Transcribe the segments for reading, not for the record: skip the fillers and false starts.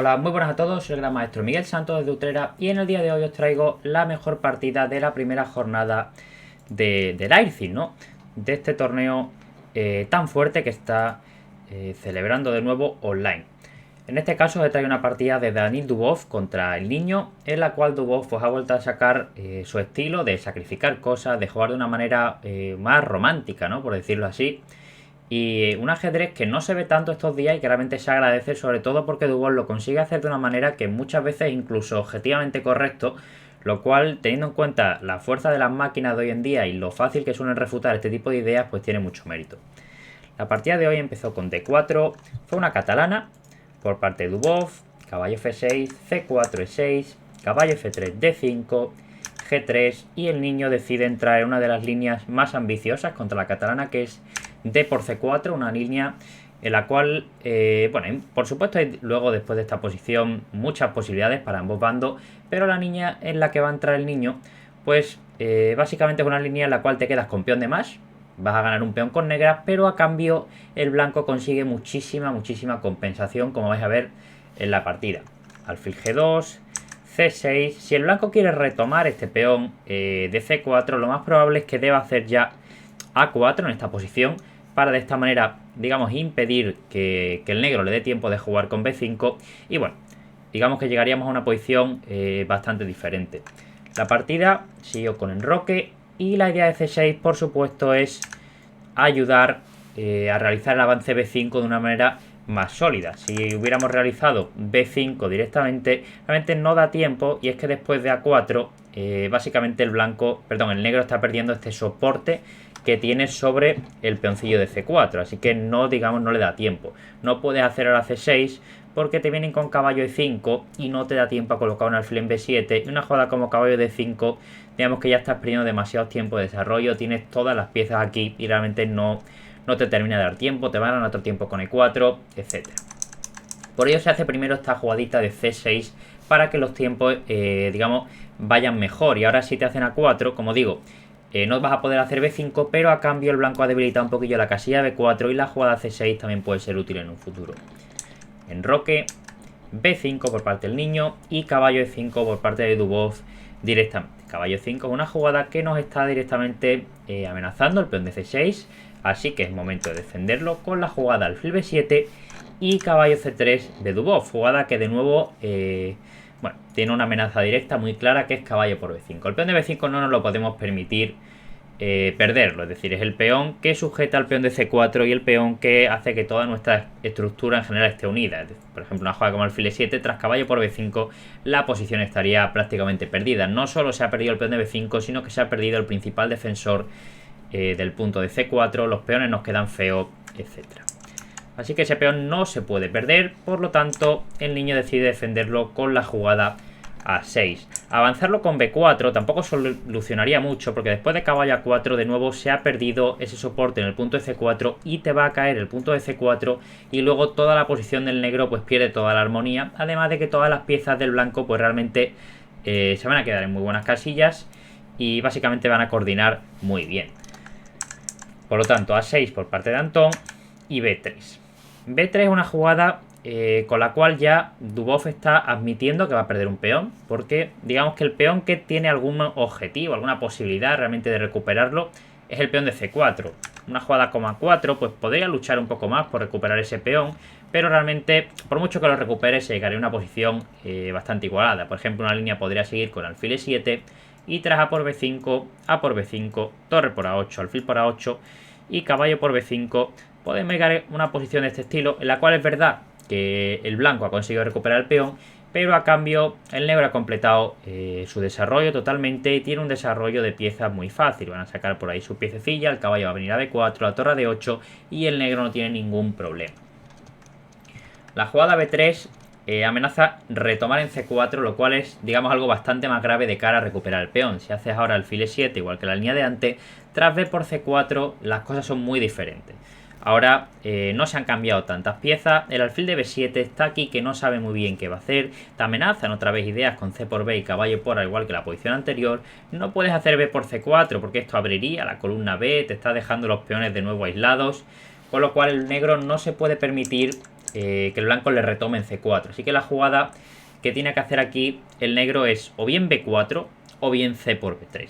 Hola, muy buenas a todos, soy el gran maestro Miguel Santos de Utrera y en el día de hoy os traigo la mejor partida de la primera jornada del Airthing, ¿no? De este torneo tan fuerte que está celebrando de nuevo online. En este caso os traigo una partida de Daniil Dubov contra el niño, en la cual Dubov pues, ha vuelto a sacar su estilo de sacrificar cosas, de jugar de una manera más romántica, ¿no? Por decirlo así. Y un ajedrez que no se ve tanto estos días y que realmente se agradece, sobre todo porque Dubov lo consigue hacer de una manera que muchas veces incluso objetivamente correcto, lo cual, teniendo en cuenta la fuerza de las máquinas de hoy en día y lo fácil que suelen refutar este tipo de ideas, pues tiene mucho mérito. La partida de hoy empezó con D4, fue una catalana por parte de Dubov, caballo F6, C4 E6, caballo F3 D5, G3 y el niño decide entrar en una de las líneas más ambiciosas contra la catalana, que es D por C4, una línea en la cual, bueno, por supuesto hay luego después de esta posición muchas posibilidades para ambos bandos, pero la línea en la que va a entrar el niño, pues básicamente es una línea en la cual te quedas con peón de más, vas a ganar un peón con negras, pero a cambio el blanco consigue muchísima compensación, como vais a ver en la partida. Alfil G2, C6, si el blanco quiere retomar este peón de C4, lo más probable es que deba hacer ya A4 en esta posición, para de esta manera, digamos, impedir que el negro le dé tiempo de jugar con B5 y bueno, digamos que llegaríamos a una posición bastante diferente. La partida siguió con enroque y la idea de C6, por supuesto, es ayudar a realizar el avance B5 de una manera más sólida. Si hubiéramos realizado B5 directamente, realmente no da tiempo y es que después de A4, básicamente el negro está perdiendo este soporte que tiene sobre el peoncillo de C4, así que no, digamos, no le da tiempo. No puedes hacer ahora C6 porque te vienen con caballo E5 y no te da tiempo a colocar un alfil en B7 y una jugada como caballo D5, digamos que ya estás perdiendo demasiado tiempo de desarrollo, tienes todas las piezas aquí y realmente no te termina de dar tiempo, te van a dar otro tiempo con E4, etc. Por ello se hace primero esta jugadita de C6 para que los tiempos, digamos, vayan mejor. Y ahora si te hacen A4, como digo, no vas a poder hacer B5, pero a cambio el blanco ha debilitado un poquillo la casilla B4 y la jugada C6 también puede ser útil en un futuro. Enroque, B5 por parte del niño y caballo E5 por parte de Dubov directamente. Caballo E5 es una jugada que nos está directamente amenazando el peón de C6, así que es momento de defenderlo con la jugada alfil B7 y caballo C3 de Dubov, jugada que de nuevo bueno, tiene una amenaza directa muy clara, que es caballo por B5. El peón de B5 no nos lo podemos permitir perderlo, es decir, es el peón que sujeta al peón de C4 y el peón que hace que toda nuestra estructura en general esté unida. Por ejemplo, una jugada como alfil E7 tras caballo por B5, la posición estaría prácticamente perdida. No solo se ha perdido el peón de B5, sino que se ha perdido el principal defensor del punto de C4, los peones nos quedan feos, etc. Así que ese peón no se puede perder, por lo tanto el niño decide defenderlo con la jugada A6. Avanzarlo con B4 tampoco solucionaría mucho, porque después de caballo A4 de nuevo se ha perdido ese soporte en el punto de C4 y te va a caer el punto de C4 y luego toda la posición del negro pues pierde toda la armonía, además de que todas las piezas del blanco pues realmente se van a quedar en muy buenas casillas y básicamente van a coordinar muy bien. Por lo tanto, A6 por parte de Antón y B3. B3 es una jugada con la cual ya Dubov está admitiendo que va a perder un peón, porque digamos que el peón que tiene algún objetivo, alguna posibilidad realmente de recuperarlo, es el peón de C4. Una jugada como A4 pues podría luchar un poco más por recuperar ese peón, pero realmente por mucho que lo recupere se llegaría a una posición bastante igualada. Por ejemplo, una línea podría seguir con alfil E7 y tras A por B5, torre por A8, alfil por A8 y caballo por B5 podemos llegar a una posición de este estilo, en la cual es verdad que el blanco ha conseguido recuperar el peón, pero a cambio el negro ha completado su desarrollo totalmente y tiene un desarrollo de piezas muy fácil. Van a sacar por ahí su piececilla, el caballo va a venir a B4, la torre a D8 y el negro no tiene ningún problema. La jugada B3 amenaza retomar en C4, lo cual es, digamos, algo bastante más grave de cara a recuperar el peón. Si haces ahora alfil E7, igual que la línea de antes, tras B por C4 las cosas son muy diferentes. Ahora no se han cambiado tantas piezas, el alfil de B7 está aquí que no sabe muy bien qué va a hacer, te amenazan otra vez ideas con C por B y caballo por A igual que la posición anterior, no puedes hacer B por C4 porque esto abriría la columna B, te está dejando los peones de nuevo aislados, con lo cual el negro no se puede permitir que el blanco le retome en C4. Así que la jugada que tiene que hacer aquí el negro es o bien B4 o bien C por B3.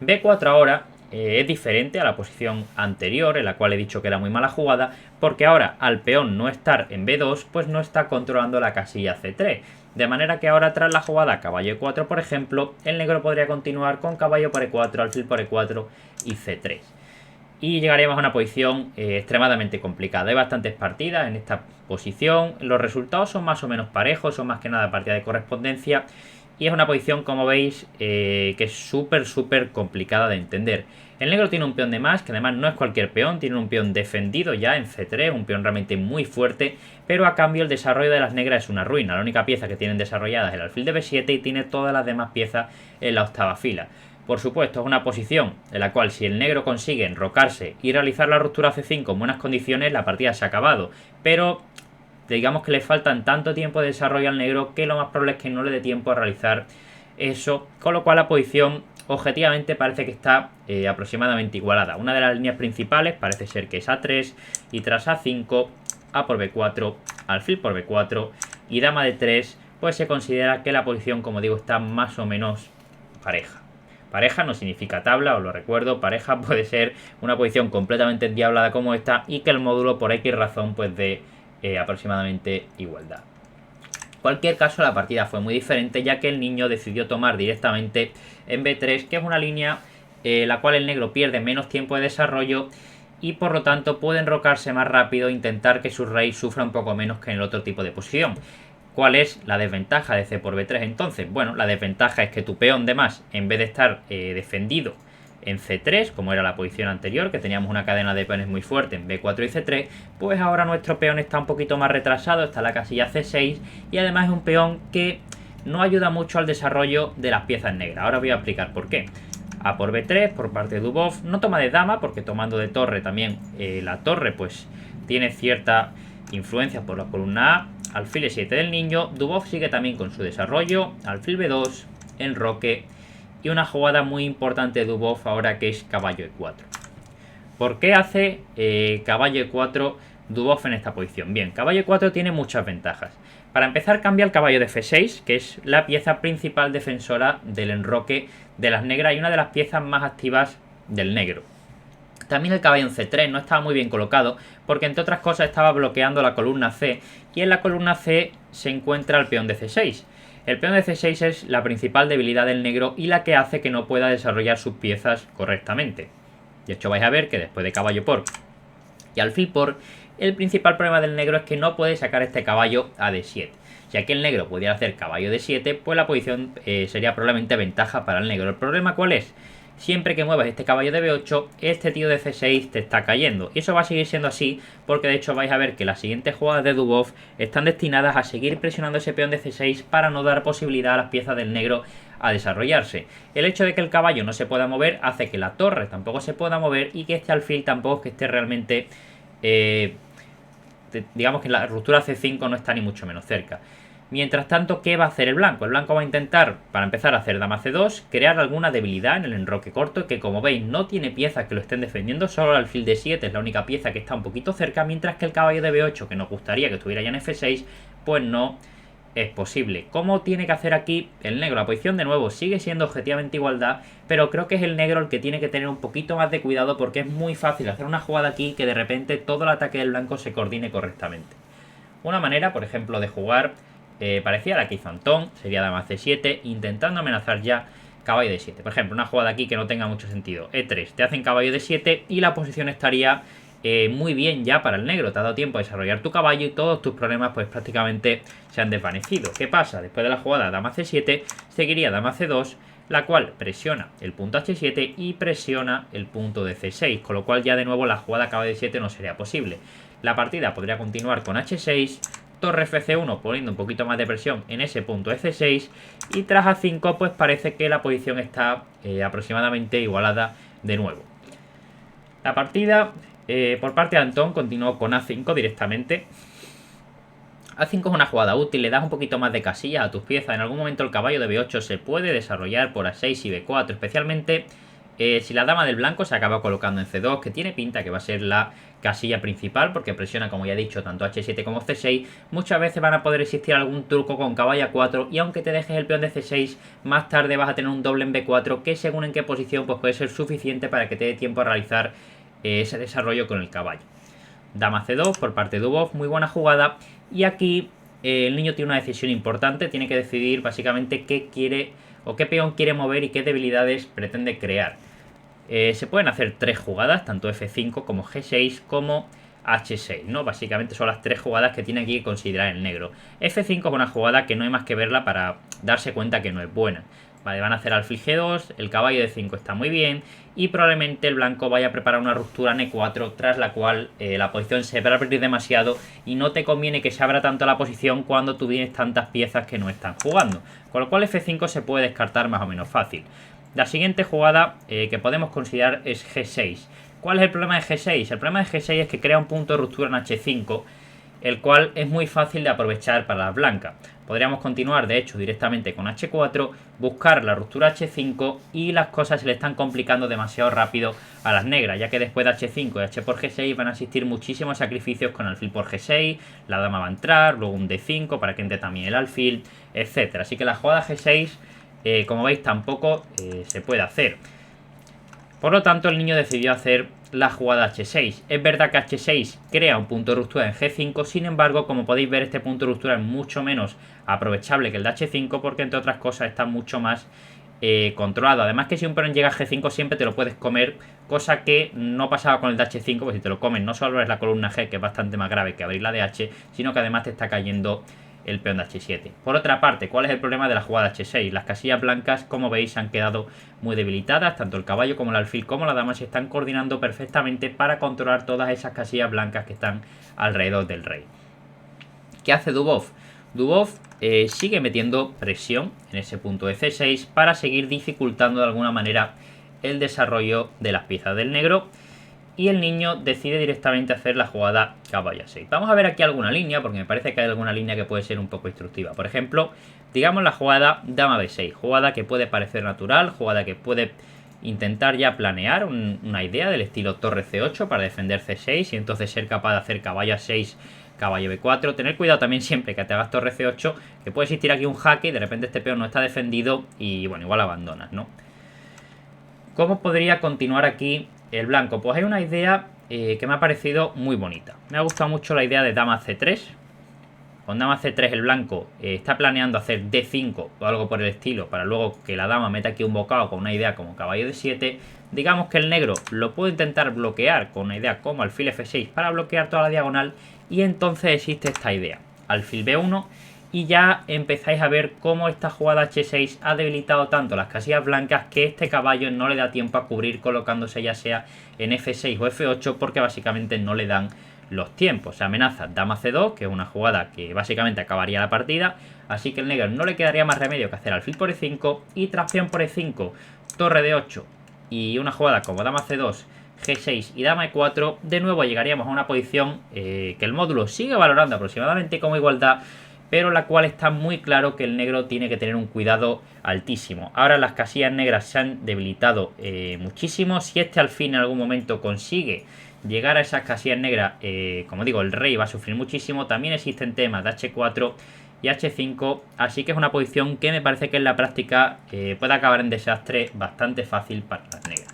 B4 ahora es diferente a la posición anterior, en la cual he dicho que era muy mala jugada, porque ahora al peón no estar en B2, pues no está controlando la casilla C3. De manera que ahora tras la jugada caballo E4, por ejemplo, el negro podría continuar con caballo por E4, alfil por E4 y C3. Y llegaríamos a una posición extremadamente complicada. Hay bastantes partidas en esta posición. Los resultados son más o menos parejos, son más que nada partidas de correspondencia. Y es una posición, como veis, que es súper complicada de entender. El negro tiene un peón de más, que además no es cualquier peón, tiene un peón defendido ya en C3, un peón realmente muy fuerte, pero a cambio el desarrollo de las negras es una ruina. La única pieza que tienen desarrollada es el alfil de B7 y tiene todas las demás piezas en la octava fila. Por supuesto, es una posición en la cual si el negro consigue enrocarse y realizar la ruptura C5 en buenas condiciones, la partida se ha acabado. Pero digamos que le faltan tanto tiempo de desarrollo al negro que lo más probable es que no le dé tiempo a realizar eso, con lo cual la posición objetivamente parece que está aproximadamente igualada. Una de las líneas principales parece ser que es A3 y tras A5, A por B4, alfil por B4 y dama de 3, pues se considera que la posición, como digo, está más o menos pareja. Pareja no significa tabla, os lo recuerdo, pareja puede ser una posición completamente endiablada como esta y que el módulo por X razón pues dé aproximadamente igualdad. En cualquier caso, la partida fue muy diferente, ya que el niño decidió tomar directamente en B3, que es una línea la cual el negro pierde menos tiempo de desarrollo y por lo tanto puede enrocarse más rápido e intentar que su rey sufra un poco menos que en el otro tipo de posición. ¿Cuál es la desventaja de C por B3 entonces? Bueno, la desventaja es que tu peón de más, en vez de estar defendido en C3, como era la posición anterior, que teníamos una cadena de peones muy fuerte en B4 y C3, pues ahora nuestro peón está un poquito más retrasado, está en la casilla C6 y además es un peón que no ayuda mucho al desarrollo de las piezas negras. Ahora voy a explicar por qué. A por B3 por parte de Dubov, no toma de dama porque tomando de torre también la torre pues tiene cierta influencia por la columna A. Alfil E7 del niño, Dubov sigue también con su desarrollo, alfil B2, enroque y una jugada muy importante de Dubov ahora que es caballo E4. ¿Por qué hace caballo E4 Dubov en esta posición? Bien, caballo E4 tiene muchas ventajas. Para empezar cambia el caballo de F6, que es la pieza principal defensora del enroque de las negras y una de las piezas más activas del negro. También el caballo en C3 no estaba muy bien colocado porque entre otras cosas estaba bloqueando la columna C y en la columna C se encuentra el peón de C6. El peón de C6 es la principal debilidad del negro y la que hace que no pueda desarrollar sus piezas correctamente. De hecho vais a ver que después de caballo por y alfil por, el principal problema del negro es que no puede sacar este caballo a D7. Ya que el negro pudiera hacer caballo D7, pues la posición sería probablemente ventaja para el negro. ¿El problema cuál es? Siempre que muevas este caballo de B8, este tío de C6 te está cayendo. Y eso va a seguir siendo así, porque de hecho vais a ver que las siguientes jugadas de Dubov están destinadas a seguir presionando ese peón de C6 para no dar posibilidad a las piezas del negro a desarrollarse. El hecho de que el caballo no se pueda mover hace que la torre tampoco se pueda mover y que este alfil tampoco que esté realmente... digamos que la ruptura C5 no está ni mucho menos cerca. Mientras tanto, ¿qué va a hacer el blanco? El blanco va a intentar, para empezar, a hacer dama C2, crear alguna debilidad en el enroque corto, que como veis no tiene piezas que lo estén defendiendo, solo el alfil D7 es la única pieza que está un poquito cerca, mientras que el caballo de B8, que nos gustaría que estuviera ya en F6, pues no es posible. ¿Cómo tiene que hacer aquí el negro? La posición de nuevo sigue siendo objetivamente igualdad, pero creo que es el negro el que tiene que tener un poquito más de cuidado porque es muy fácil hacer una jugada aquí que de repente todo el ataque del blanco se coordine correctamente. Una manera, por ejemplo, de jugar parecía la que hizo Antón, sería dama C7, intentando amenazar ya caballo D7. Por ejemplo, una jugada aquí que no tenga mucho sentido. E3, te hacen caballo D7 y la posición estaría muy bien ya para el negro. Te ha dado tiempo a desarrollar tu caballo y todos tus problemas pues prácticamente se han desvanecido. ¿Qué pasa? Después de la jugada dama C7, seguiría dama C2, la cual presiona el punto H7 y presiona el punto de C6, con lo cual ya de nuevo la jugada caballo D7 no sería posible. La partida podría continuar con H6, torre F1 poniendo un poquito más de presión en ese punto F6 y tras A5 pues parece que la posición está aproximadamente igualada de nuevo. La partida por parte de Antón continuó con A5 directamente. A5 es una jugada útil, le das un poquito más de casilla a tus piezas. En algún momento el caballo de B8 se puede desarrollar por A6 y B4, especialmente Si la dama del blanco se acaba colocando en C2, que tiene pinta que va a ser la casilla principal, porque presiona, como ya he dicho, tanto H7 como C6, muchas veces van a poder existir algún truco con caballo A4, y aunque te dejes el peón de C6, más tarde vas a tener un doble en B4, que según en qué posición pues puede ser suficiente para que te dé tiempo a realizar ese desarrollo con el caballo. Dama C2 por parte de Dubov, muy buena jugada, y aquí el niño tiene una decisión importante, tiene que decidir básicamente qué quiere o qué peón quiere mover y qué debilidades pretende crear. Se pueden hacer tres jugadas, tanto F5 como G6 como H6, ¿no? Básicamente son las tres jugadas que tiene aquí que considerar el negro. F5 es una jugada que no hay más que verla para darse cuenta que no es buena. Vale, van a hacer alfil G2, el caballo de 5 está muy bien, y probablemente el blanco vaya a preparar una ruptura en E4, tras la cual la posición se va a abrir demasiado y no te conviene que se abra tanto la posición cuando tú tienes tantas piezas que no están jugando. Con lo cual F5 se puede descartar más o menos fácil. La siguiente jugada que podemos considerar es G6. ¿Cuál es el problema de G6? El problema de G6 es que crea un punto de ruptura en H5, el cual es muy fácil de aprovechar para las blancas. Podríamos continuar, de hecho, directamente con H4, buscar la ruptura H5 y las cosas se le están complicando demasiado rápido a las negras, ya que después de H5 y H por G6 van a existir muchísimos sacrificios con alfil por G6, la dama va a entrar, luego un D5 para que entre también el alfil, etc. Así que la jugada G6, como veis, tampoco se puede hacer. Por lo tanto, el niño decidió hacer la jugada H6. Es verdad que H6 crea un punto de ruptura en G5, sin embargo, como podéis ver, este punto de ruptura es mucho menos aprovechable que el de H5 porque, entre otras cosas, está mucho más controlado. Además que si un peón llega a G5 siempre te lo puedes comer, cosa que no pasaba con el de H5, pues si te lo comes no solo es la columna G, que es bastante más grave que abrir la de H, sino que además te está cayendo el peón de H7. Por otra parte, ¿cuál es el problema de la jugada H6? Las casillas blancas, como veis, han quedado muy debilitadas. Tanto el caballo como el alfil como la dama se están coordinando perfectamente para controlar todas esas casillas blancas que están alrededor del rey. ¿Qué hace Dubov? Dubov sigue metiendo presión en ese punto de C6 para seguir dificultando de alguna manera el desarrollo de las piezas del negro. Y el niño decide directamente hacer la jugada caballo A6. Vamos a ver aquí alguna línea, porque me parece que hay alguna línea que puede ser un poco instructiva. Por ejemplo, digamos la jugada dama B6. Jugada que puede parecer natural, jugada que puede intentar ya planear una idea del estilo torre C8 para defender C6 y entonces ser capaz de hacer caballo A6, caballo B4. Tener cuidado también siempre que te hagas torre C8, que puede existir aquí un jaque y de repente este peón no está defendido y bueno, igual abandonas, ¿no? ¿Cómo podría continuar aquí el blanco? Pues hay una idea que me ha parecido muy bonita. Me ha gustado mucho la idea de dama C3. Con dama C3 el blanco está planeando hacer D5 o algo por el estilo, para luego que la dama meta aquí un bocado con una idea como caballo D7. Digamos que el negro lo puede intentar bloquear con una idea como alfil F6 para bloquear toda la diagonal, y entonces existe esta idea, alfil B1, y ya empezáis a ver cómo esta jugada H6 ha debilitado tanto las casillas blancas que este caballo no le da tiempo a cubrir colocándose ya sea en F6 o F8, porque básicamente no le dan los tiempos. Se amenaza dama C2, que es una jugada que básicamente acabaría la partida, así que el negro no le quedaría más remedio que hacer alfil por E5 y tras peón por E5, torre de 8 y una jugada como dama C2, G6 y dama E4, de nuevo llegaríamos a una posición que el módulo sigue valorando aproximadamente como igualdad, pero la cual está muy claro que el negro tiene que tener un cuidado altísimo. Ahora las casillas negras se han debilitado muchísimo. Si este alfil en algún momento consigue llegar a esas casillas negras, como digo, el rey va a sufrir muchísimo. También existen temas de H4 y H5, así que es una posición que me parece que en la práctica puede acabar en desastre bastante fácil para las negras.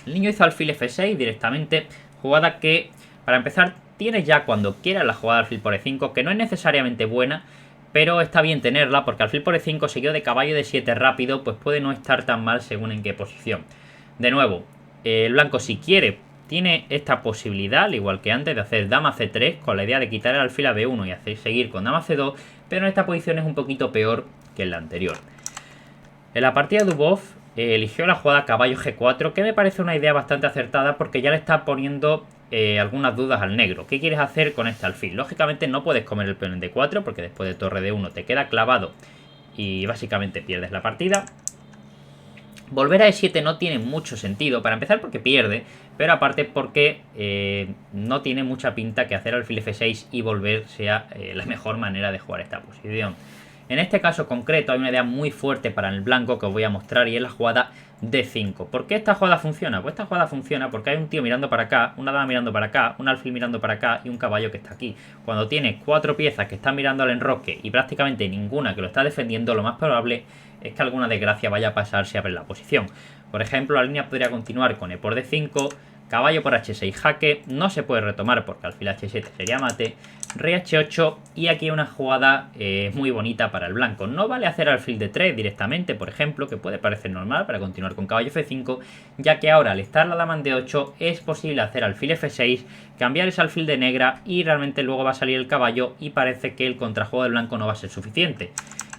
El niño hizo alfil F6 directamente, jugada que, para empezar, tienes ya cuando quieras la jugada alfil por E5, que no es necesariamente buena, pero está bien tenerla, porque alfil por E5 seguido de caballo de 7 rápido, pues puede no estar tan mal según en qué posición. De nuevo, el blanco, si quiere, tiene esta posibilidad, al igual que antes, de hacer dama C3 con la idea de quitar el alfil a B1 y hacer seguir con dama C2, pero en esta posición es un poquito peor que en la anterior. En la partida de Dubov eligió la jugada caballo G4, que me parece una idea bastante acertada porque ya le está poniendo algunas dudas al negro. ¿Qué quieres hacer con este alfil? Lógicamente no puedes comer el peón en D4 porque después de torre D1 te queda clavado y básicamente pierdes la partida. Volver a E7 no tiene mucho sentido, para empezar porque pierde, pero aparte porque no tiene mucha pinta que hacer alfil F6 y volver sea la mejor manera de jugar esta posición. En este caso concreto hay una idea muy fuerte para el blanco que os voy a mostrar y es la jugada D5. ¿Por qué esta jugada funciona? Pues esta jugada funciona porque hay un tío mirando para acá, una dama mirando para acá, un alfil mirando para acá y un caballo que está aquí. Cuando tienes 4 piezas que están mirando al enroque y prácticamente ninguna que lo está defendiendo, lo más probable es que alguna desgracia vaya a pasar si abre la posición. Por ejemplo, la línea podría continuar con E por D5, caballo por H6 jaque, no se puede retomar porque alfil H7 sería mate, rey H8 y aquí una jugada muy bonita para el blanco. No vale hacer alfil D3 directamente, por ejemplo, que puede parecer normal para continuar con caballo F5, ya que ahora al estar la dama en D8 es posible hacer alfil F6, cambiar ese alfil de negra y realmente luego va a salir el caballo y parece que el contrajuego del blanco no va a ser suficiente.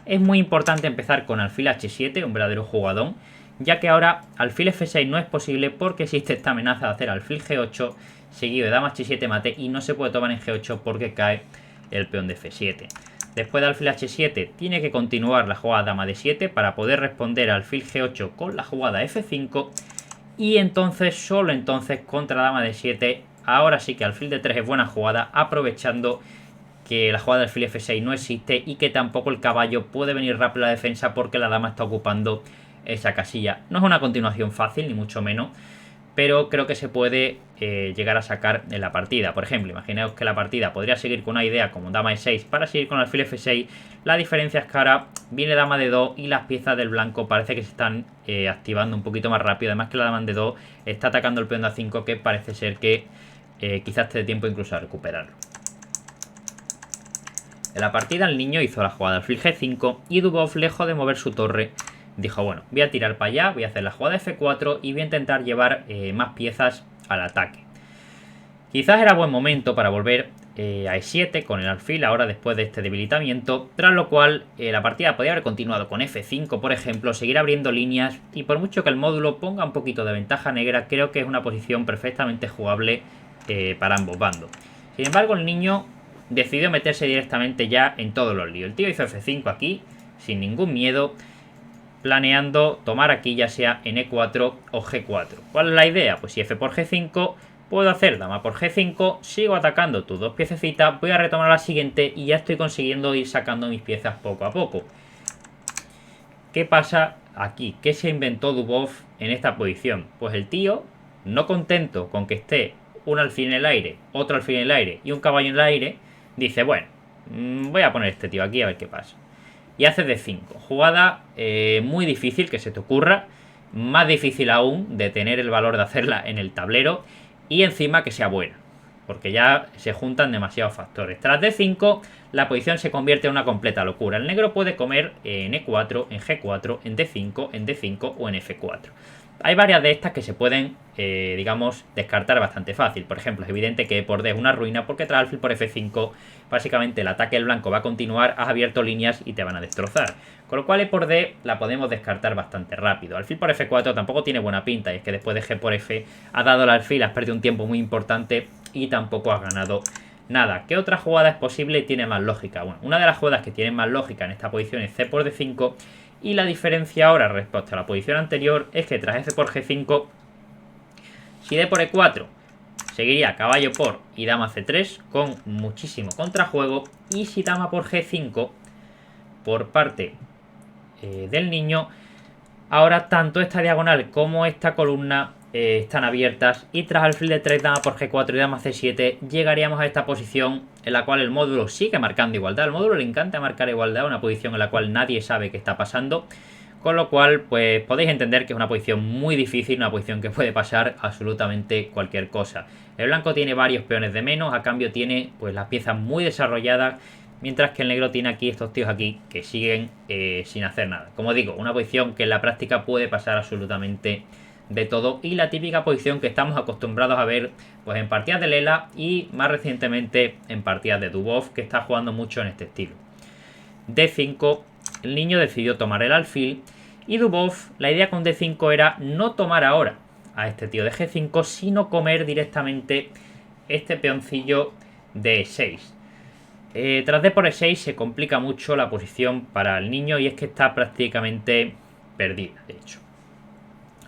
Es muy importante empezar con alfil H7, un verdadero jugadón, ya que ahora alfil F6 no es posible porque existe esta amenaza de hacer alfil G8 seguido de dama H7 mate y no se puede tomar en G8 porque cae el peón de F7. Después de alfil H7 tiene que continuar la jugada dama D7 para poder responder al alfil G8 con la jugada F5 y entonces, solo entonces, contra dama D7, ahora sí que alfil D3 es buena jugada, aprovechando que la jugada del alfil F6 no existe y que tampoco el caballo puede venir rápido a la defensa porque la dama está ocupando esa casilla. No es una continuación fácil, ni mucho menos, pero creo que se puede llegar a sacar en la partida. Por ejemplo, imaginaos que la partida podría seguir con una idea como dama E6 para seguir con el alfil F6. La diferencia es que ahora viene dama D2 y las piezas del blanco parece que se están activando un poquito más rápido. Además que la dama en D2 está atacando el peón de A5 que parece ser que quizás te dé tiempo incluso a recuperarlo. En la partida el niño hizo la jugada alfil G5 y Dubov, lejos de mover su torre, dijo, bueno, voy a tirar para allá, voy a hacer la jugada F4 y voy a intentar llevar más piezas al ataque. Quizás era buen momento para volver a E7 con el alfil ahora después de este debilitamiento, tras lo cual la partida podría haber continuado con F5, por ejemplo, seguir abriendo líneas y por mucho que el módulo ponga un poquito de ventaja negra, creo que es una posición perfectamente jugable para ambos bandos. Sin embargo, el niño decidió meterse directamente ya en todos los líos. El tío hizo F5 aquí, sin ningún miedo, planeando tomar aquí ya sea en E4 o G4. ¿Cuál es la idea? Pues si F por G5, puedo hacer dama por G5, sigo atacando tus dos piececitas, voy a retomar la siguiente y ya estoy consiguiendo ir sacando mis piezas poco a poco. ¿Qué pasa aquí? ¿Qué se inventó Dubov en esta posición? Pues el tío, no contento con que esté un alfil en el aire, otro alfil en el aire y un caballo en el aire, dice, bueno, voy a poner este tío aquí a ver qué pasa. Y hace D5. Jugada muy difícil que se te ocurra. Más difícil aún de tener el valor de hacerla en el tablero. Y encima que sea buena. Porque ya se juntan demasiados factores. Tras D5, la posición se convierte en una completa locura. El negro puede comer en E4, en G4, en D5, en D5 o en F4. Hay varias de estas que se pueden, digamos, descartar bastante fácil. Por ejemplo, es evidente que por D es una ruina porque tras alfil por F5, básicamente el ataque del blanco va a continuar, has abierto líneas y te van a destrozar. Con lo cual E por D la podemos descartar bastante rápido. Alfil por F4 tampoco tiene buena pinta y es que después de G por F has dado el alfil, has perdido un tiempo muy importante y tampoco has ganado nada. ¿Qué otra jugada es posible y tiene más lógica? Bueno, una de las jugadas que tienen más lógica en esta posición es C por D5. Y la diferencia ahora respecto a la posición anterior es que tras F por G5, si D por E4, seguiría caballo por y dama C3 con muchísimo contrajuego. Y si dama por G5 por parte del niño, ahora tanto esta diagonal como esta columna están abiertas y tras alfil de 3, dama por G4 y dama C7 llegaríamos a esta posición en la cual el módulo sigue marcando igualdad. Al módulo le encanta marcar igualdad, una posición en la cual nadie sabe qué está pasando, con lo cual pues podéis entender que es una posición muy difícil, una posición que puede pasar absolutamente cualquier cosa. El blanco tiene varios peones de menos, a cambio tiene pues las piezas muy desarrolladas, mientras que el negro tiene aquí estos tíos aquí que siguen sin hacer nada. Como digo, una posición que en la práctica puede pasar absolutamente de todo y la típica posición que estamos acostumbrados a ver pues en partidas de Lela y más recientemente en partidas de Dubov, que está jugando mucho en este estilo. D5, el niño decidió tomar el alfil y Dubov, la idea con D5 era no tomar ahora a este tío de G5, sino comer directamente este peoncillo de E6. Tras D por E6 se complica mucho la posición para el niño y es que está prácticamente perdida, de hecho.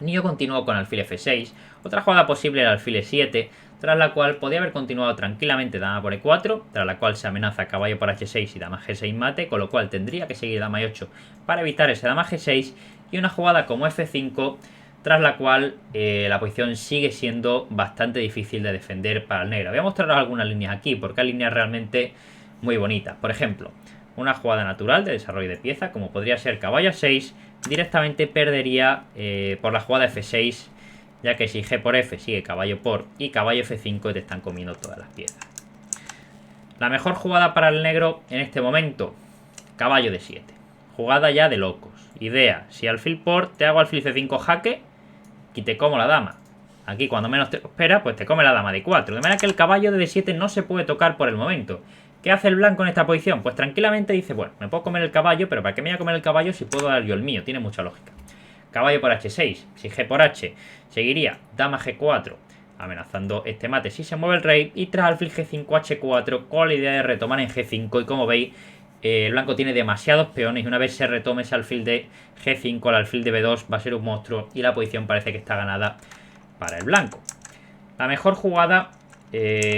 El niño continuó con alfil F6. Otra jugada posible era alfil E7. tras la cual podía haber continuado tranquilamente dama por e4, tras la cual se amenaza caballo por h6 y dama g6 mate, con lo cual tendría que seguir dama e8 para evitar ese dama g6, y una jugada como f5, tras la cual la posición sigue siendo bastante difícil de defender para el negro. Voy a mostraros algunas líneas aquí, porque hay líneas realmente muy bonitas. Por ejemplo, una jugada natural de desarrollo de pieza, como podría ser caballo a6, directamente perdería por la jugada f6, ya que si g por f sigue caballo por y caballo f5 te están comiendo todas las piezas. La mejor jugada para el negro en este momento, caballo d7. Jugada ya de locos. Idea, si alfil por te hago alfil c5 jaque y te como la dama. Aquí cuando menos te espera, pues te come la dama de 4. De manera que el caballo de d7 no se puede tocar por el momento. ¿Qué hace el blanco en esta posición? Pues tranquilamente dice, bueno, me puedo comer el caballo, pero ¿para qué me voy a comer el caballo si puedo dar yo el mío? Tiene mucha lógica. Caballo por h6. Si g por h, seguiría dama g4, amenazando este mate si se mueve el rey. Y tras alfil g5, h4, con la idea de retomar en g5. Y como veis, el blanco tiene demasiados peones. Y una vez se retome ese alfil de g5, el alfil de b2 va a ser un monstruo. Y la posición parece que está ganada para el blanco. La mejor jugada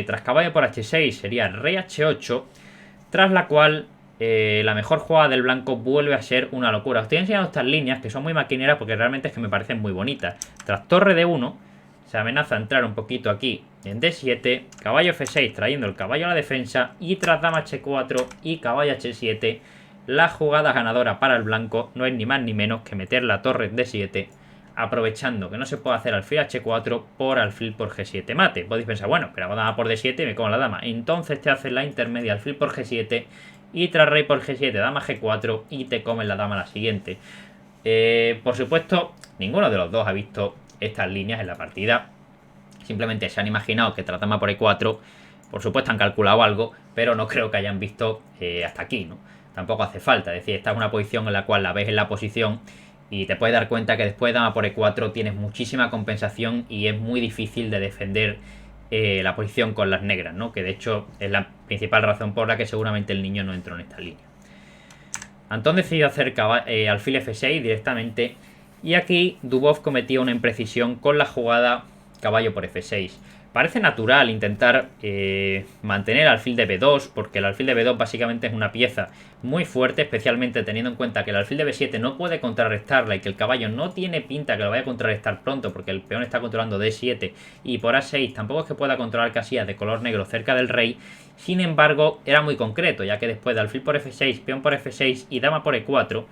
tras caballo por h6 sería rey h8, tras la cual la mejor jugada del blanco vuelve a ser una locura. Os estoy enseñando estas líneas que son muy maquineras porque realmente es que me parecen muy bonitas. Tras torre d1 se amenaza a entrar un poquito aquí en d7, caballo f6 trayendo el caballo a la defensa, y tras dama h4 y caballo h7 la jugada ganadora para el blanco no es ni más ni menos que meter la torre en d7, aprovechando que no se puede hacer alfil h4 por alfil por g7 mate. Podéis pensar, bueno, pero hago dama por d7 y me como la dama. Entonces te haces la intermedia alfil por g7 y tras rey por g7 dama g4 y te comes la dama a la siguiente. Por supuesto, ninguno de los dos ha visto estas líneas en la partida. Simplemente se han imaginado que tras dama por e4, por supuesto han calculado algo, pero no creo que hayan visto hasta aquí, ¿no? Tampoco hace falta. Es decir, esta es una posición en la cual la ves en la posición y te puedes dar cuenta que después de dama por e4 tienes muchísima compensación y es muy difícil de defender la posición con las negras, ¿no? Que de hecho es la principal razón por la que seguramente el niño no entró en esta línea. Antón decidió hacer alfil f6 directamente, y aquí Dubov cometía una imprecisión con la jugada caballo por f6. Parece natural intentar mantener el alfil de b2, porque el alfil de b2 básicamente es una pieza muy fuerte, especialmente teniendo en cuenta que el alfil de b7 no puede contrarrestarla y que el caballo no tiene pinta que lo vaya a contrarrestar pronto, porque el peón está controlando d7, y por a6 tampoco es que pueda controlar casillas de color negro cerca del rey. Sin embargo, era muy concreto, ya que después de alfil por f6, peón por f6 y dama por e4,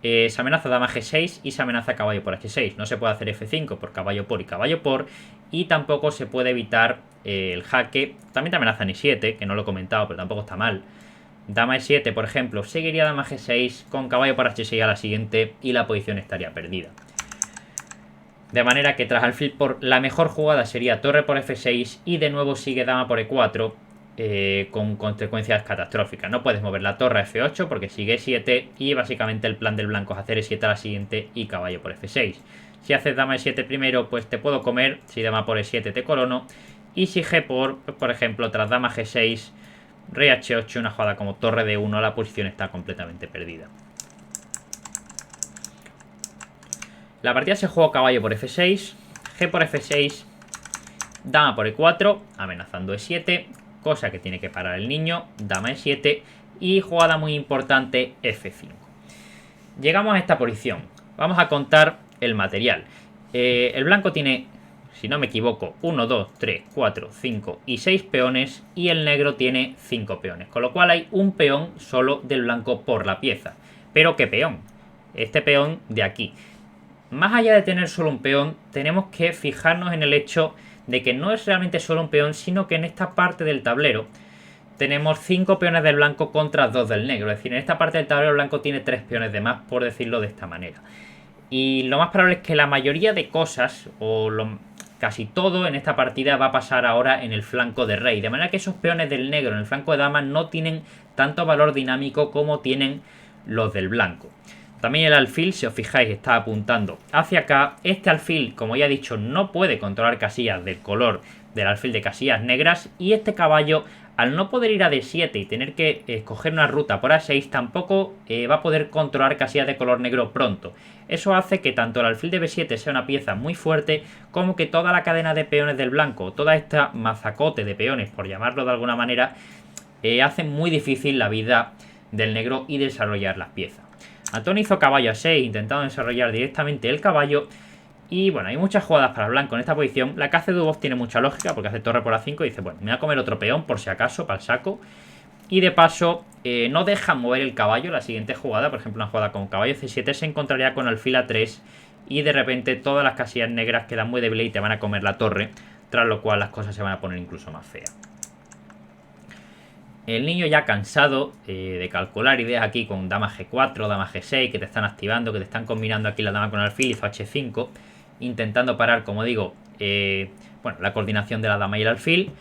se amenaza dama g6 y se amenaza caballo por h6. No se puede hacer f5 por caballo por y caballo por, y tampoco se puede evitar el jaque. También te amenaza en e7, que no lo he comentado, pero tampoco está mal. Dama e7, por ejemplo, seguiría dama g6 con caballo por h6 a la siguiente y la posición estaría perdida. De manera que tras alfil por, la mejor jugada sería torre por f6 y de nuevo sigue dama por e4, con consecuencias catastróficas. No puedes mover la torre a f8 porque sigue e7 y básicamente el plan del blanco es hacer e7 a la siguiente y caballo por f6. Si haces dama e7 primero, pues te puedo comer. Si dama por e7 te corono. Y si g por ejemplo, tras dama g6, rey h8, una jugada como torre d1, la posición está completamente perdida. La partida se jugó caballo por f6, g por f6, dama por e4, amenazando e7, cosa que tiene que parar el niño, dama e7 y jugada muy importante f5. Llegamos a esta posición. Vamos a contar el material. El blanco tiene, si no me equivoco, 1, 2, 3, 4, 5 y 6 peones, y el negro tiene 5 peones, con lo cual hay un peón solo del blanco por la pieza. ¿Pero qué peón? Este peón de aquí. Más allá de tener solo un peón, tenemos que fijarnos en el hecho de que no es realmente solo un peón, sino que en esta parte del tablero tenemos 5 peones del blanco contra 2 del negro. Es decir, en esta parte del tablero el blanco tiene 3 peones de más, por decirlo de esta manera. Y lo más probable es que la mayoría de cosas, o casi todo en esta partida, va a pasar ahora en el flanco de rey. De manera que esos peones del negro en el flanco de dama no tienen tanto valor dinámico como tienen los del blanco. También el alfil, si os fijáis, está apuntando hacia acá. Este alfil, como ya he dicho, no puede controlar casillas del color del alfil de casillas negras. Y este caballo al no poder ir a D7 y tener que escoger una ruta por A6, tampoco va a poder controlar casillas de color negro pronto. Eso hace que tanto el alfil de B7 sea una pieza muy fuerte, como que toda la cadena de peones del blanco, toda esta mazacote de peones, por llamarlo de alguna manera, hace muy difícil la vida del negro y desarrollar las piezas. Antón hizo caballo a 6, intentando desarrollar directamente el caballo. Y bueno, hay muchas jugadas para el blanco en esta posición. La que hace Dubov tiene mucha lógica, porque hace torre por A5 y dice, bueno, me voy a comer otro peón por si acaso, para el saco. Y de paso, no deja mover el caballo. La siguiente jugada, por ejemplo, una jugada con caballo C7, se encontraría con alfil A3. Y de repente todas las casillas negras quedan muy débiles y te van a comer la torre. Tras lo cual las cosas se van a poner incluso más feas. El niño ya cansado de calcular ideas aquí con dama G4, dama G6, que te están activando, que te están combinando aquí la dama con alfil, hizo H5, intentando parar, como digo, bueno, la coordinación de la dama y el alfil.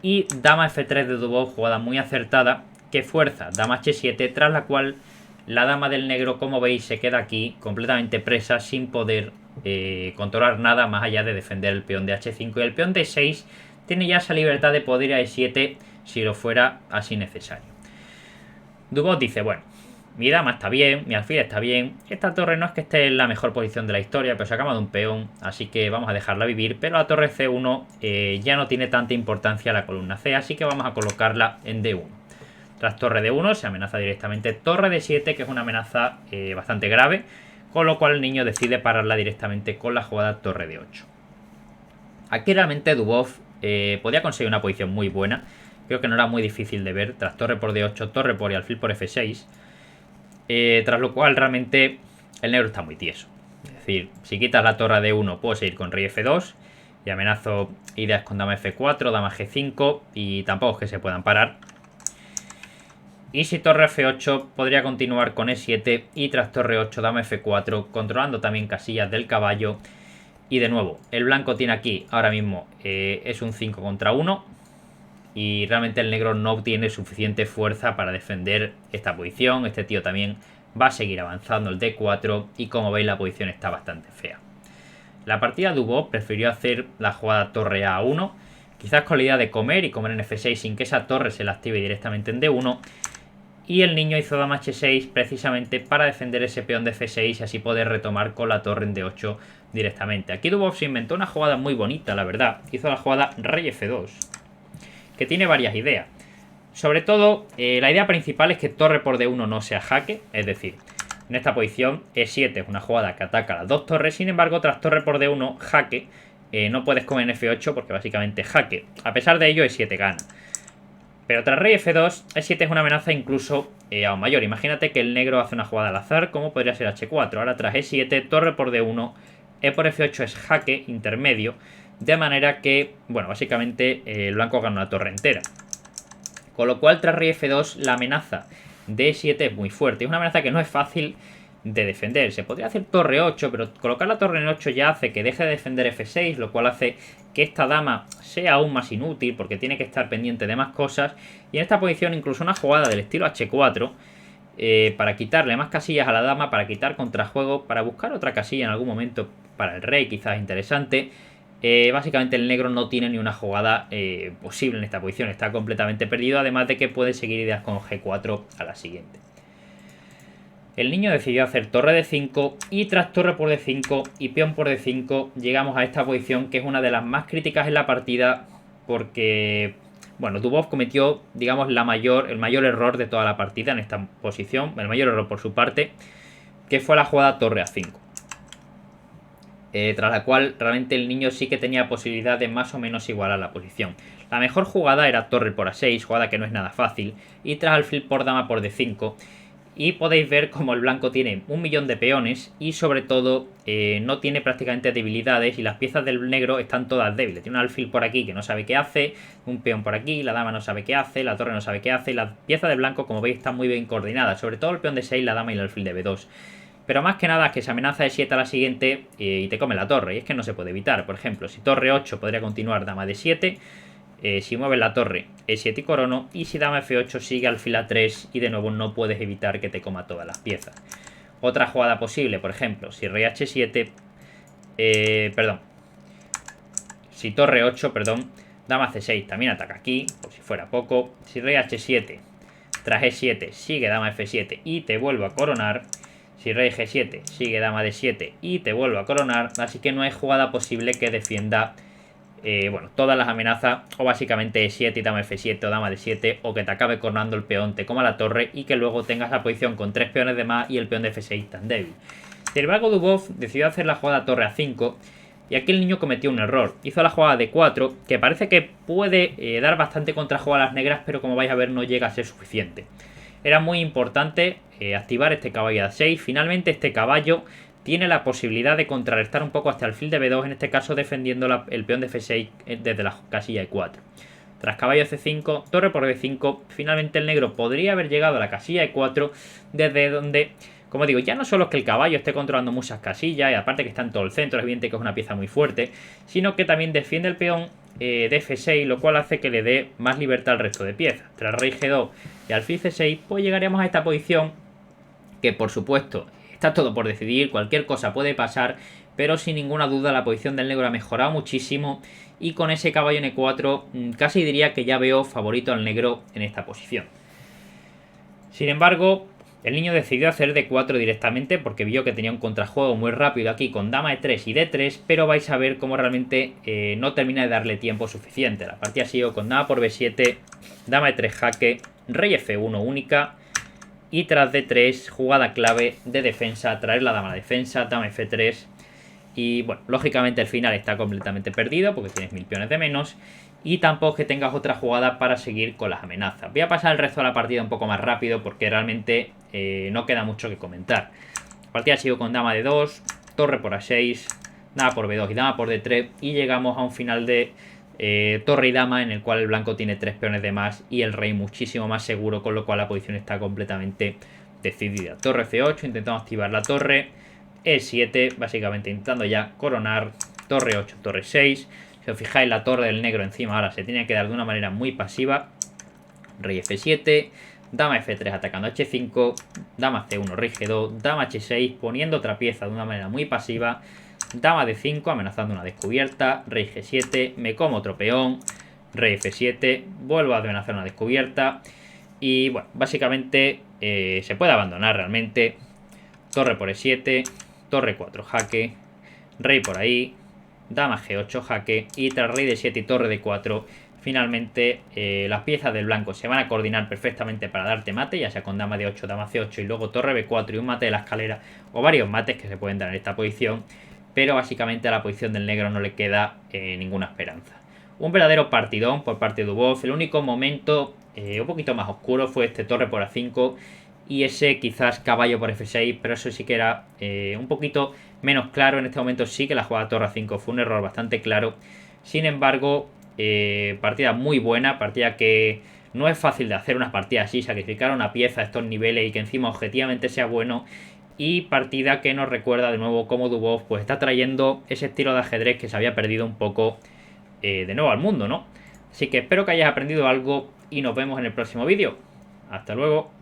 Y dama F3 de Dubov, jugada muy acertada, que fuerza dama H7, tras la cual la dama del negro, como veis, se queda aquí completamente presa, sin poder controlar nada más allá de defender el peón de H5. Y el peón de 6 tiene ya esa libertad de poder ir a E7 si lo fuera así necesario. Dubov dice, bueno, mi dama está bien, mi alfil está bien, esta torre no es que esté en la mejor posición de la historia, pero se acaba de un peón, así que vamos a dejarla vivir, pero la torre C1 ya no tiene tanta importancia la columna C, así que vamos a colocarla en D1. Tras torre D1 se amenaza directamente torre D7, que es una amenaza bastante grave, con lo cual el niño decide pararla directamente con la jugada torre D8. Aquí realmente Dubov podía conseguir una posición muy buena. Creo que no era muy difícil de ver. Tras torre por D8, torre por y alfil por F6. Tras lo cual realmente el negro está muy tieso. Es decir, si quitas la torre D1 puedo seguir con rey F2. Y amenazo ideas con dama F4, dama G5. Y tampoco es que se puedan parar. Y si torre F8 podría continuar con E7. Y tras torre 8, dama F4. Controlando también casillas del caballo. Y de nuevo, el blanco tiene aquí ahora mismo es un 5 contra 1. Y realmente el negro no tiene suficiente fuerza para defender esta posición. Este tío también va a seguir avanzando el D4. Y como veis la posición está bastante fea. La partida Dubov prefirió hacer la jugada torre A1. Quizás con la idea de comer y comer en F6 sin que esa torre se la active directamente en D1. Y el niño hizo dama H6 precisamente para defender ese peón de F6 y así poder retomar con la torre en D8 directamente. Aquí Dubov se inventó una jugada muy bonita, la verdad. Hizo la jugada rey F2. Que tiene varias ideas. Sobre todo, la idea principal es que torre por D1 no sea jaque. Es decir, en esta posición E7 es una jugada que ataca las dos torres. Sin embargo, tras torre por D1, jaque, no puedes comer en F8 porque básicamente jaque. A pesar de ello, E7 gana. Pero tras rey F2, E7 es una amenaza incluso aún mayor. Imagínate que el negro hace una jugada al azar, como podría ser H4. Ahora tras E7, torre por D1, E por F8 es jaque intermedio. De manera que, bueno, básicamente el blanco gana una torre entera. Con lo cual, tras rey F2, la amenaza de E7 es muy fuerte. Es una amenaza que no es fácil de defender. Se podría hacer torre 8, pero colocar la torre en 8 ya hace que deje de defender F6, lo cual hace que esta dama sea aún más inútil, porque tiene que estar pendiente de más cosas. Y en esta posición, incluso una jugada del estilo H4, para quitarle más casillas a la dama, para quitar contrajuego, para buscar otra casilla en algún momento para el rey, quizás interesante. Básicamente el negro no tiene ni una jugada posible en esta posición, está completamente perdido, además de que puede seguir ideas con G4 a la siguiente. El niño decidió hacer torre de 5 y tras torre por D5 y peón por D5 llegamos a esta posición que es una de las más críticas en la partida porque, bueno, Dubov cometió, digamos, el mayor error de toda la partida en esta posición, el mayor error por su parte, que fue la jugada torre A5. Tras la cual realmente el niño sí que tenía posibilidad de más o menos igualar la posición. La mejor jugada era torre por A6, jugada que no es nada fácil, y tras alfil por dama por D5. Y podéis ver como el blanco tiene 1.000.000 de peones y sobre todo no tiene prácticamente debilidades y las piezas del negro están todas débiles. Tiene un alfil por aquí que no sabe qué hace, un peón por aquí, la dama no sabe qué hace, la torre no sabe qué hace y las piezas del blanco, como veis, están muy bien coordinadas, sobre todo el peón de 6, la dama y el alfil de B2. Pero más que nada es que se amenaza de 7 a la siguiente y te come la torre, y es que no se puede evitar. Por ejemplo, si torre 8 podría continuar dama de 7, si mueves la torre E7 y corono, y si dama F8 sigue alfil A3 y de nuevo no puedes evitar que te coma todas las piezas. Otra jugada posible, por ejemplo, si rey H7, si torre 8, dama C6 también ataca aquí, por si fuera poco. Si rey H7 tras E7 sigue dama F7 y te vuelvo a coronar. Si rey G7 sigue dama D7 y te vuelvo a coronar. Así que no hay jugada posible que defienda bueno, todas las amenazas, o básicamente E7 y dama F7 o dama D7, o que te acabe coronando el peón, te coma la torre y que luego tengas la posición con 3 peones de más y el peón de F6 tan débil. Sin embargo, Dubov decidió hacer la jugada torre A5 y aquí el niño cometió un error. Hizo la jugada D4, que parece que puede dar bastante contrajuego a las negras, pero como vais a ver no llega a ser suficiente. Era muy importante activar este caballo a 6. Finalmente este caballo tiene la posibilidad de contrarrestar un poco hasta el fil de B2, en este caso defendiendo el peón de F6 desde la casilla E4. Tras caballo C5, torre por B5, finalmente el negro podría haber llegado a la casilla E4, desde donde, como digo, ya no solo es que el caballo esté controlando muchas casillas, y aparte que está en todo el centro, es evidente que es una pieza muy fuerte, sino que también defiende el peón de F6, lo cual hace que le dé más libertad al resto de piezas. Tras rey G2 y alfil C6, pues llegaríamos a esta posición que, por supuesto, está todo por decidir, cualquier cosa puede pasar, pero sin ninguna duda la posición del negro ha mejorado muchísimo y con ese caballo en E4 casi diría que ya veo favorito al negro en esta posición. Sin embargo, el niño decidió hacer D4 directamente porque vio que tenía un contrajuego muy rápido aquí con dama E3 y D3, pero vais a ver cómo realmente no termina de darle tiempo suficiente. La partida siguió con dama por B7, dama E3 jaque, rey F1 única. Y tras D3, jugada clave de defensa, traer la dama a la defensa, dama F3. Y bueno, lógicamente el final está completamente perdido porque tienes 1000 peones de menos. Y tampoco que tengas otra jugada para seguir con las amenazas. Voy a pasar el resto de la partida un poco más rápido porque realmente no queda mucho que comentar. La partida sigo con dama D2, torre por A6, dama por B2 y dama por D3. Y llegamos a un final de torre y dama en el cual el blanco tiene 3 peones de más y el rey muchísimo más seguro, con lo cual la posición está completamente decidida. Torre C8, intentamos activar la torre. E7, básicamente intentando ya coronar. Torre 8, torre 6. Si os fijáis, la torre del negro encima ahora se tiene que dar de una manera muy pasiva. Rey F7, dama F3 atacando H5, dama C1, rey G2, dama H6 poniendo otra pieza de una manera muy pasiva. Dama D5 amenazando una descubierta, rey G7, me como otro peón, rey F7, vuelvo a amenazar una descubierta. Y bueno, básicamente se puede abandonar realmente. Torre por E7, torre 4 jaque, rey por ahí, dama G8 jaque y tras rey D7 y torre D4 finalmente las piezas del blanco se van a coordinar perfectamente para darte mate, ya sea con dama D8, dama C8 y luego torre B4 y un mate de la escalera o varios mates que se pueden dar en esta posición, pero básicamente a la posición del negro no le queda ninguna esperanza. Un verdadero partidón por parte de Dubov. El único momento un poquito más oscuro fue este torre por A5 y ese quizás caballo por F6, pero eso sí que era un poquito menos claro. En este momento sí que la jugada torre A5 fue un error bastante claro. Sin embargo, partida muy buena, partida que no es fácil de hacer unas partidas así, sacrificar una pieza a estos niveles y que encima objetivamente sea bueno. Y partida que nos recuerda de nuevo cómo Dubov pues está trayendo ese estilo de ajedrez que se había perdido un poco de nuevo al mundo, ¿no? Así que espero que hayas aprendido algo y nos vemos en el próximo vídeo. Hasta luego.